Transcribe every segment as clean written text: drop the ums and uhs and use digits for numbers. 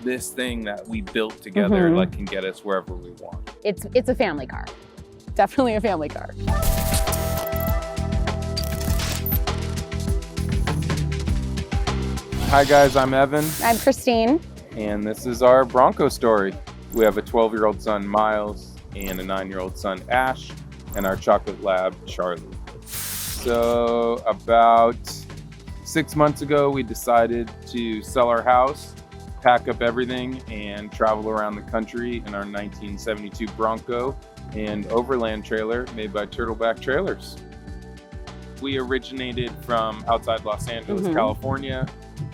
this thing that we built together like can get us wherever we want. It's a family car. Definitely a family car. Hi guys, I'm Evan. I'm Christine. And this is our Bronco story. We have a 12-year-old son, Miles, and a 9-year-old son, Ash, and our chocolate lab, Charlie. So about 6 months ago, we decided to sell our house, pack up everything, and travel around the country in our 1972 Bronco and Overland trailer made by Turtleback Trailers. We originated from outside Los Angeles, California,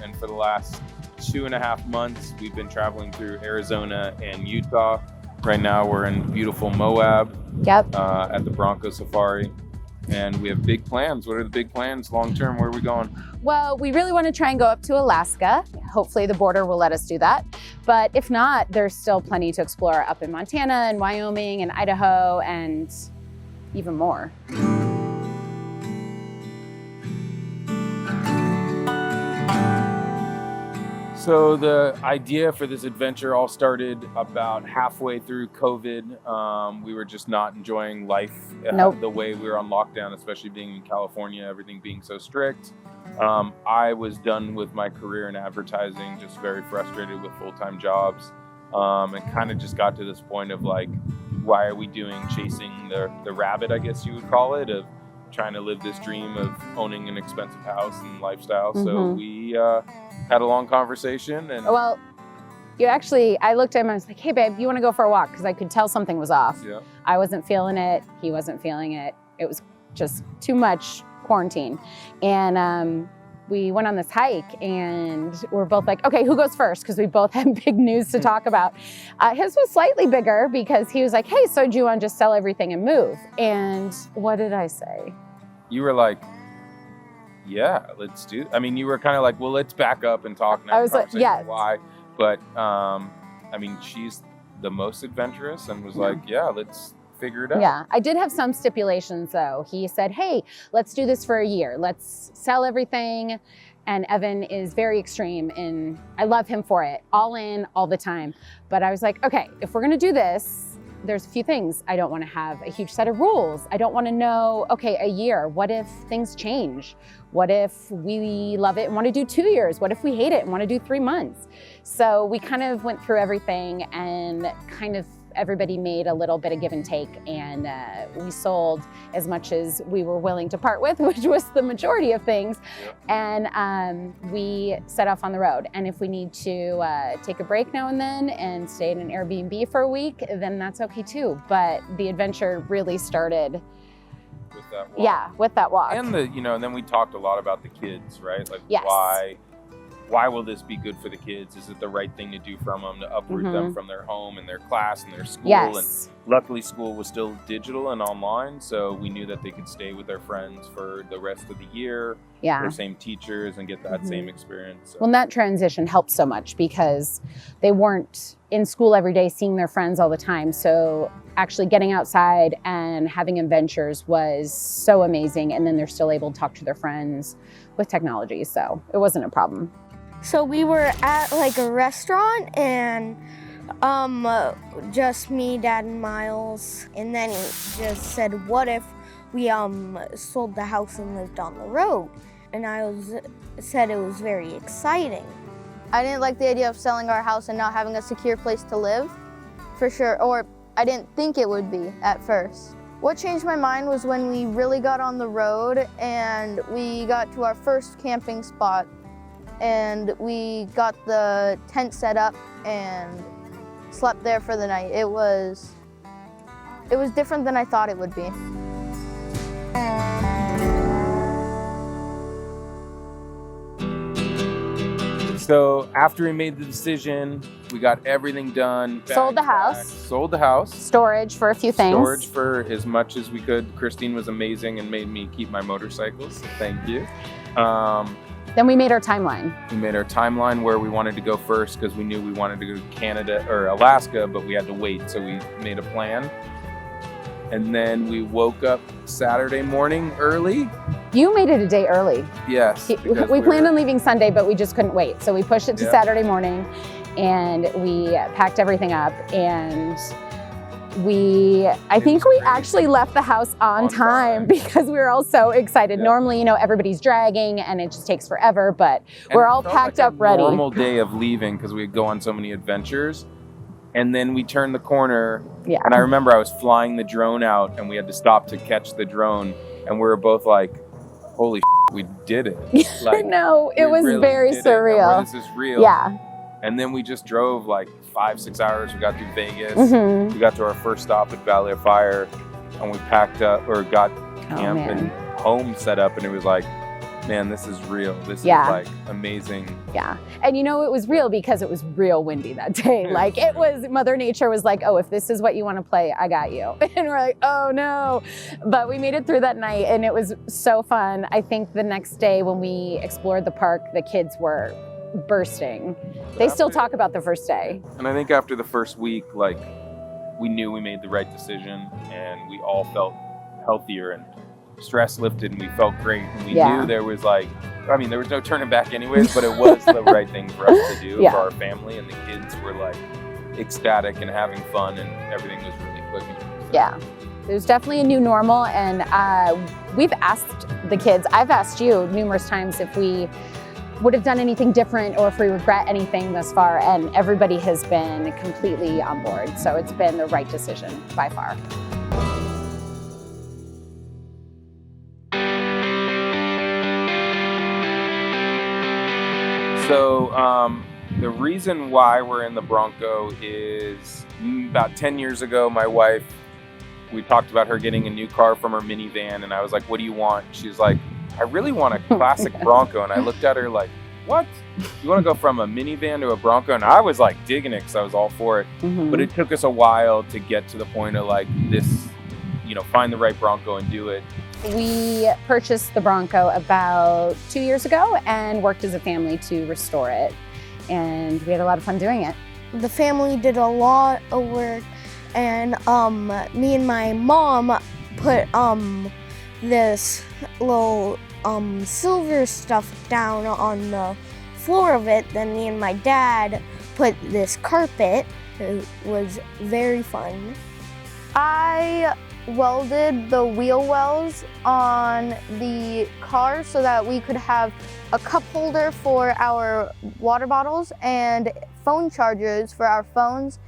and for the last 2.5 months, we've been traveling through Arizona and Utah. Right now, we're in beautiful Moab at the Bronco Safari, and we have big plans. What are the big plans long term? Where are we going? Well, we really want to try and go up to Alaska. Hopefully the border will let us do that. But if not, there's still plenty to explore up in Montana and Wyoming and Idaho and even more. So the idea for this adventure all started about halfway through COVID. We were just not enjoying life the way we were on lockdown, especially being in California, everything being so strict. I was done with my career in advertising, just very frustrated with full-time jobs, and kind of just got to this point of like, why are we chasing the rabbit, I guess you would call it, of trying to live this dream of owning an expensive house and lifestyle. So we had a long conversation. And well, I looked at him and I was like, hey babe, you want to go for a walk? Because I could tell something was off. Yeah. I wasn't feeling it. He wasn't feeling it. It was just too much quarantine. And we went on this hike and we're both like, okay, who goes first? Because we both had big news to talk about. His was slightly bigger because he was like, hey, so do you want to just sell everything and move? And what did I say? You were like, yeah, let's do it. I mean, you were kind of like, well, let's back up and talk now. I was like, yes. Why? But I mean, she's the most adventurous and was like, yeah, let's figure it out. Yeah, I did have some stipulations though. He said, hey, let's do this for a year. Let's sell everything. And Evan is very extreme and I love him for it. All in, all the time. But I was like, okay, if we're gonna do this, there's a few things. I don't want to have a huge set of rules. I don't want to know, okay, a year. What if things change? What if we love it and want to do 2 years? What if we hate it and want to do 3 months? So we kind of went through everything and kind of everybody made a little bit of give and take, and we sold as much as we were willing to part with, which was the majority of things. And we set off on the road. And if we need to take a break now and then and stay in an Airbnb for a week, then that's okay too. But the adventure really started with that walk. Yeah, with that walk. And and then we talked a lot about the kids, right? Like, yes. Why will this be good for the kids? Is it the right thing to do from them, to uproot them from their home and their class and their school? Yes. And luckily school was still digital and online, so we knew that they could stay with their friends for the rest of the year, their same teachers, and get that same experience. So. Well, that transition helped so much because they weren't in school every day seeing their friends all the time. So actually getting outside and having adventures was so amazing. And then they're still able to talk to their friends with technology. So it wasn't a problem. So we were at like a restaurant and just me, Dad, and Miles. And then he just said, what if we sold the house and lived on the road? And I said it was very exciting. I didn't like the idea of selling our house and not having a secure place to live, for sure, or I didn't think it would be at first. What changed my mind was when we really got on the road and we got to our first camping spot and we got the tent set up and slept there for the night. It was different than I thought it would be. So after we made the decision, we got everything done. Sold the house. Sold the house. Storage for a few things. Storage for as much as we could. Christine was amazing and made me keep my motorcycles. So thank you. Then we made our timeline. We made our timeline where we wanted to go first because we knew we wanted to go to Canada or Alaska, but we had to wait. So we made a plan. And then we woke up Saturday morning early. You made it a day early. Yes. We planned on leaving Sunday, but we just couldn't wait. So we pushed it to Saturday morning. and we packed everything up, and I think we actually left the house on time because we were all so excited. Yeah. Normally, you know, everybody's dragging and it just takes forever, but we're all packed up ready. Normal day of leaving because we'd go on so many adventures. And then we turned the corner, Yeah. and I remember I was flying the drone out, and we had to stop to catch the drone, and we were both like, holy shit, we did it. Like, No, it we was really very did it. surreal. This is real. Yeah. And then we just drove like 5-6 hours. We got through Vegas. Mhm. We got to our first stop at Valley of Fire, and we packed up, or got camp man. and home set up, and it was like, man, this is real. This Yeah. is like amazing. Yeah. And you know, it was real because it was real windy that day. Yeah. Like it was, Mother Nature was like, oh, if this is what you want to play, I got you. And we're like, oh no. But we made it through that night and it was so fun. I think the next day when we explored the park, the kids were bursting. They still talk about the first day. And I think after the first week, like, we knew we made the right decision, and we all felt healthier, and stress lifted, and we felt great. And we Yeah. knew there was like, I mean, there was no turning back anyways, but it was the right thing for us to do Yeah. for our family, and the kids were like ecstatic and having fun, and everything was really clicking. Yeah. There's definitely a new normal, and we've asked the kids, I've asked you numerous times if we would have done anything different or if we regret anything thus far, and everybody has been completely on board. So it's been the right decision by far. So the reason why we're in the Bronco is about 10 years ago, my wife, we talked about her getting a new car from her minivan, and I was like, what do you want? She was like, I really want a classic Bronco. And I looked at her like, what? You want to go from a minivan to a Bronco? And I was like digging it because I was all for it. Mhm. But it took us a while to get to the point of like this, you know, find the right Bronco and do it. We purchased the Bronco about 2 years ago and worked as a family to restore it. And we had a lot of fun doing it. The family did a lot of work, and me and my mom put this little silver stuff down on the floor of it. Then me and my dad put this carpet. It was very fun. I welded the wheel wells on the car so that we could have a cup holder for our water bottles and phone chargers for our phones,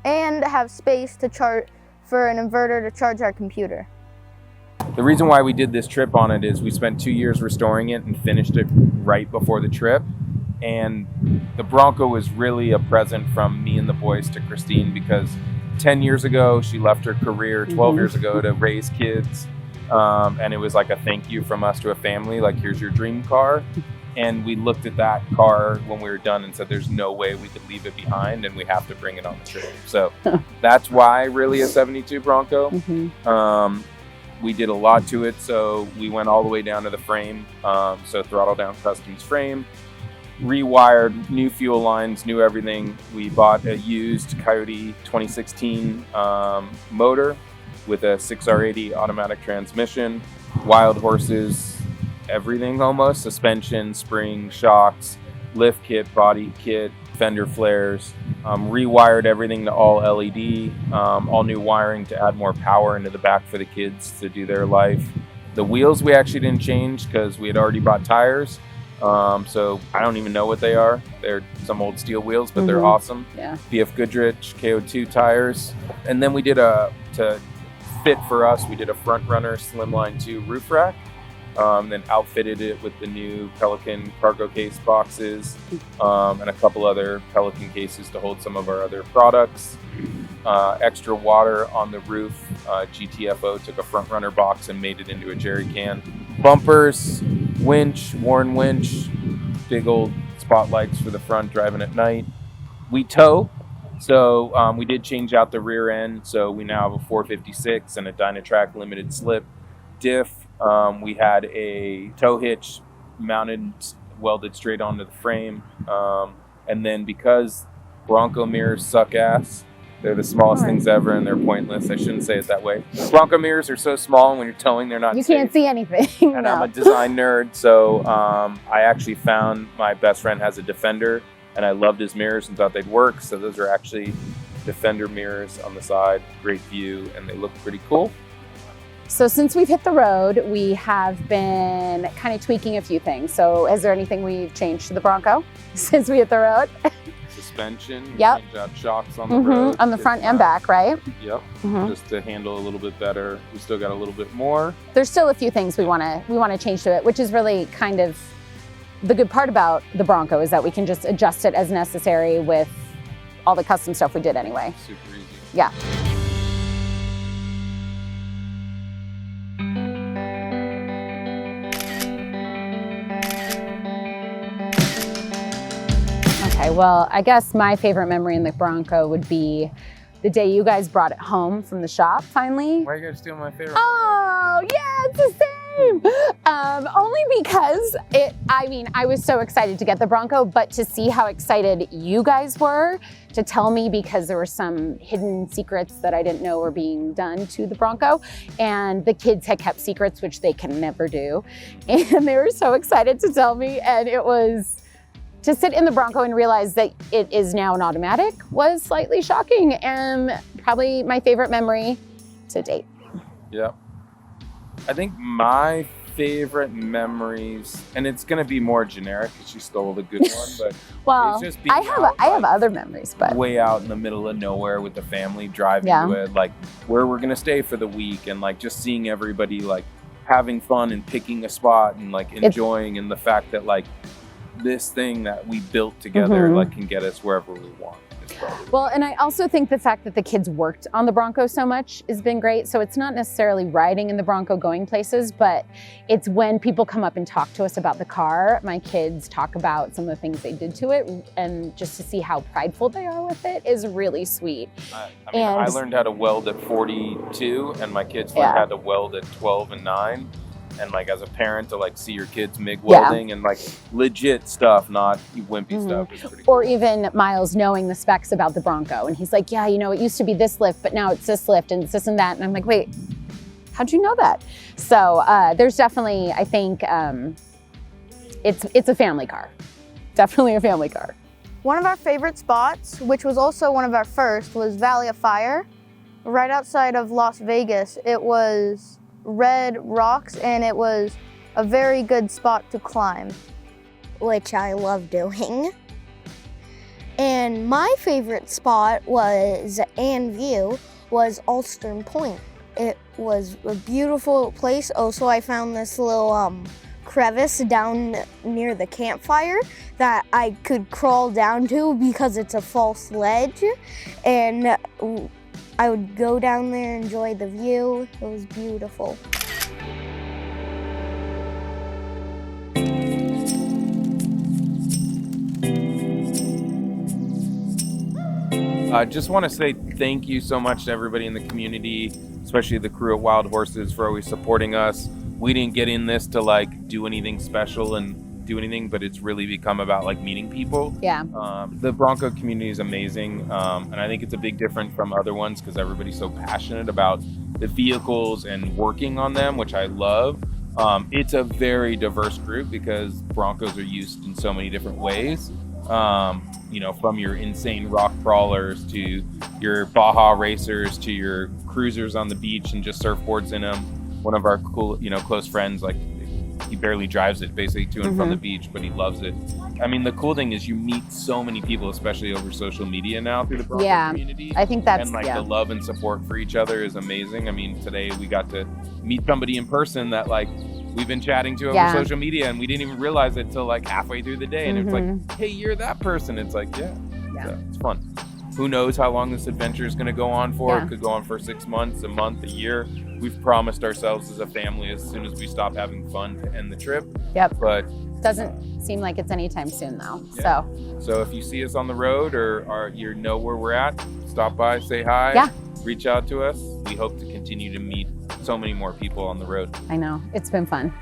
and have space to charge for an inverter to charge our computer. The reason why we did this trip on it is we spent 2 years restoring it and finished it right before the trip. And the Bronco was really a present from me and the boys to Christine, because 10 years ago, she left her career 12 years ago to raise kids. And it was like a thank you from us to a family, like, here's your dream car. And we looked at that car when we were done and said, there's no way we could leave it behind, and we have to bring it on the trip. So that's why really a 72 Bronco. Mhm. We did a lot to it, so we went all the way down to the frame. So throttle down customs frame, rewired, new fuel lines, new everything. We bought a used Coyote 2016 motor with a 6R80 automatic transmission, wild horses, everything almost, suspension, spring, shocks, lift kit, body kit, fender flares, rewired everything to all LED, all new wiring to add more power into the back for the kids to do their life. The wheels we actually didn't change because we had already bought tires. So I don't even know what they are. They're some old steel wheels, but they're awesome. Yeah. BF Goodrich KO2 tires. And then we did to fit for us, we did a Front Runner Slimline 2 roof rack. Then outfitted it with the new Pelican cargo case boxes, and a couple other Pelican cases to hold some of our other products. Extra water on the roof. GTFO took a Front Runner box and made it into a jerry can. Bumpers, winch, Warren winch, big old spotlights for the front driving at night. We tow, so we did change out the rear end, so we now have a 456 and a Dynatrac limited slip diff. We had a tow hitch mounted, welded straight onto the frame. And then because Bronco mirrors suck ass, they're the smallest things ever and they're pointless. I shouldn't say it that way. Bronco mirrors are so small, and when you're towing, they're not You safe. can't see anything. And No. I'm a design nerd, so I actually found my best friend has a Defender and I loved his mirrors and thought they'd work. So those are actually Defender mirrors on the side, great view, and they look pretty cool. So since we've hit the road, we have been kind of tweaking a few things. So is there anything we've changed to the Bronco since we hit the road? Suspension, Yep. change out shocks on the road. On the front and back, right? Yep, just to handle a little bit better. We still got a little bit more. There's still a few things we want to change to it, which is really kind of the good part about the Bronco is that we can just adjust it as necessary with all the custom stuff we did anyway. Super easy. Yeah. Okay, well, I guess my favorite memory in the Bronco would be the day you guys brought it home from the shop finally. Why are you guys stealing my favorite? Oh, yeah, it's the same. Only because I was so excited to get the Bronco, but to see how excited you guys were to tell me, because there were some hidden secrets that I didn't know were being done to the Bronco, and the kids had kept secrets, which they can never do. And they were so excited to tell me, and it was, to sit in the Bronco and realize that it is now an automatic was slightly shocking, and probably my favorite memory to date. Yeah. I think my favorite memories, and it's gonna be more generic because you stole the good one, but Well, it's just being I have other memories, but way out in the middle of nowhere with the family, driving Yeah. to it, like where we're gonna stay for the week, and like just seeing everybody like having fun and picking a spot and like enjoying, and the fact that like this thing that we built together like can get us wherever we want. Well, and I also think the fact that the kids worked on the Bronco so much has been great. So it's not necessarily riding in the Bronco going places, but it's when people come up and talk to us about the car, my kids talk about some of the things they did to it, and just to see how prideful they are with it is really sweet. I learned how to weld at 42, and my kids learned how to weld at 12 and 9. And like as a parent, to like see your kids MIG welding and like legit stuff, not wimpy stuff, is pretty cool. Or even Miles knowing the specs about the Bronco, and he's like, yeah, you know, it used to be this lift, but now it's this lift and it's this and that. And I'm like, wait, how'd you know that? So there's definitely, I think it's a family car. Definitely a family car. One of our favorite spots, which was also one of our first, was Valley of Fire, right outside of Las Vegas. It was red rocks, and it was a very good spot to climb, which I love doing. And my favorite spot was, and view, was Alstern Point. It was a beautiful place. Also, I found this little crevice down near the campfire that I could crawl down to because it's a false ledge, and I would go down there, enjoy the view. It was beautiful. I just want to say thank you so much to everybody in the community, especially the crew at Wild Horses, for always supporting us. We didn't get in this to like do anything special and do anything, but it's really become about like meeting people. Yeah. The Bronco community is amazing, and I think it's a big difference from other ones because everybody's so passionate about the vehicles and working on them, which I love. It's a very diverse group because Broncos are used in so many different ways. You know, from your insane rock crawlers to your Baja racers to your cruisers on the beach and just surfboards in them. One of our cool, close friends, like he barely drives it basically to and from the beach, but he loves it. I mean, the cool thing is you meet so many people, especially over social media now through the Bronco community. I think that's, and like the love and support for each other is amazing. I mean, today we got to meet somebody in person that like we've been chatting to over social media, and we didn't even realize it till like halfway through the day. And it's like, hey, you're that person. It's like, yeah. So it's fun. Who knows how long this adventure is going to go on for? It could go on for 6 months, a month, a year. We've promised ourselves as a family as soon as we stop having fun to end the trip. Yep. But doesn't seem like it's anytime soon though. So if you see us on the road or you know where we're at, stop by, say hi, reach out to us. We hope to continue to meet so many more people on the road. I know, it's been fun.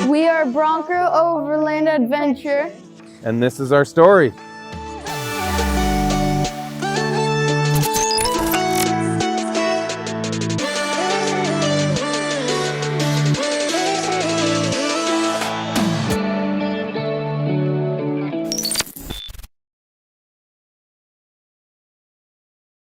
We are Bronco Overland adventure. And this is our story.